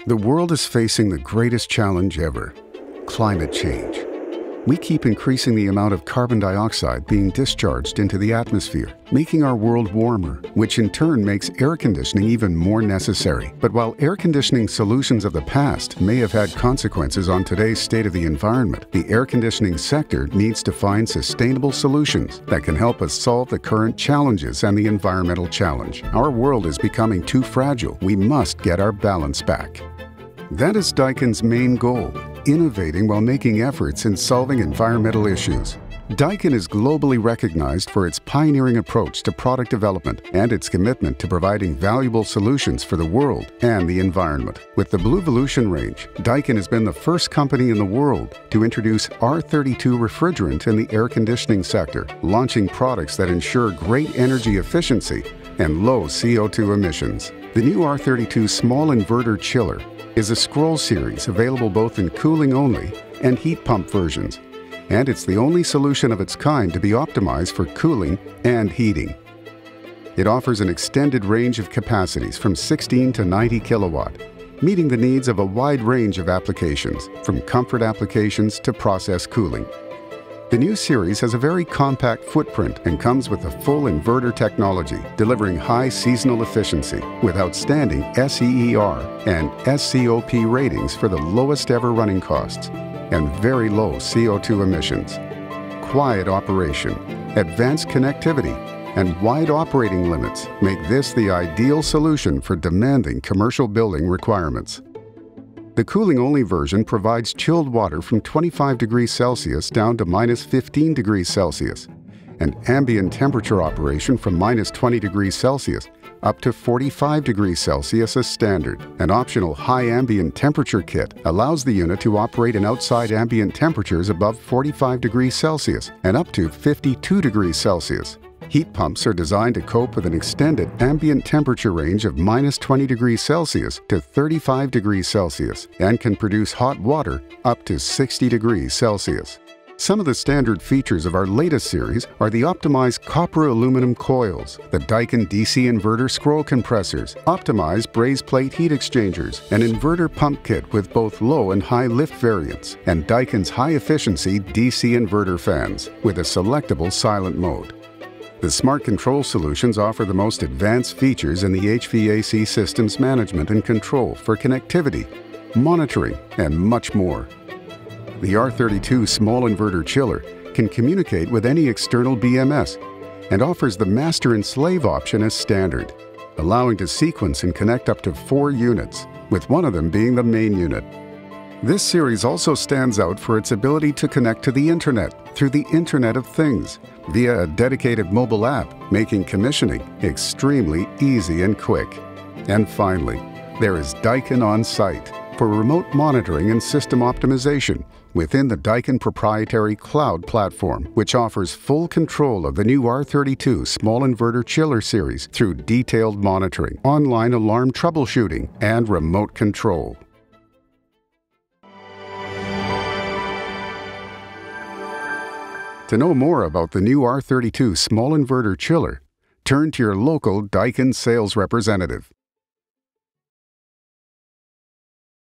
The world is facing the greatest challenge ever: climate change. We keep increasing the amount of carbon dioxide being discharged into the atmosphere, making our world warmer, which in turn makes air conditioning even more necessary. But while air conditioning solutions of the past may have had consequences on today's state of the environment, the air conditioning sector needs to find sustainable solutions that can help us solve the current challenges and the environmental challenge. Our world is becoming too fragile. We must get our balance back. That is Daikin's main goal: innovating while making efforts in solving environmental issues. Daikin is globally recognized for its pioneering approach to product development and its commitment to providing valuable solutions for the world and the environment. With the BlueVolution range, Daikin has been the first company in the world to introduce R-32 refrigerant in the air conditioning sector, launching products that ensure great energy efficiency and low CO2 emissions. The new R-32 small inverter chiller is a scroll series available both in cooling only and heat pump versions, and it's the only solution of its kind to be optimized for cooling and heating. It offers an extended range of capacities from 16 to 90 kilowatt, meeting the needs of a wide range of applications, from comfort applications to process cooling. The new series has a very compact footprint and comes with a full inverter technology, delivering high seasonal efficiency with outstanding SEER and SCOP ratings for the lowest ever running costs and very low CO2 emissions. Quiet operation, advanced connectivity, and wide operating limits make this the ideal solution for demanding commercial building requirements. The cooling-only version provides chilled water from 25 degrees Celsius down to -15 degrees Celsius, and ambient temperature operation from -20 degrees Celsius up to 45 degrees Celsius as standard. An optional high ambient temperature kit allows the unit to operate in outside ambient temperatures above 45 degrees Celsius and up to 52 degrees Celsius. Heat pumps are designed to cope with an extended ambient temperature range of -20 degrees Celsius to 35 degrees Celsius and can produce hot water up to 60 degrees Celsius. Some of the standard features of our latest series are the optimized copper aluminum coils, the Daikin DC-Inverter scroll compressors, optimized braze plate heat exchangers, an inverter pump kit with both low and high lift variants, and Daikin's high-efficiency DC-Inverter fans with a selectable silent mode. The smart control solutions offer the most advanced features in the HVAC systems management and control for connectivity, monitoring, and much more. The R-32 small inverter chiller can communicate with any external BMS and offers the master and slave option as standard, allowing to sequence and connect up to 4 units, with one of them being the main unit. This series also stands out for its ability to connect to the Internet through the Internet of Things via a dedicated mobile app, making commissioning extremely easy and quick. And finally, there is Daikin On Site for remote monitoring and system optimization within the Daikin proprietary cloud platform, which offers full control of the new R-32 small inverter chiller series through detailed monitoring, online alarm troubleshooting, and remote control. To know more about the new R-32 small inverter chiller, turn to your local Daikin sales representative.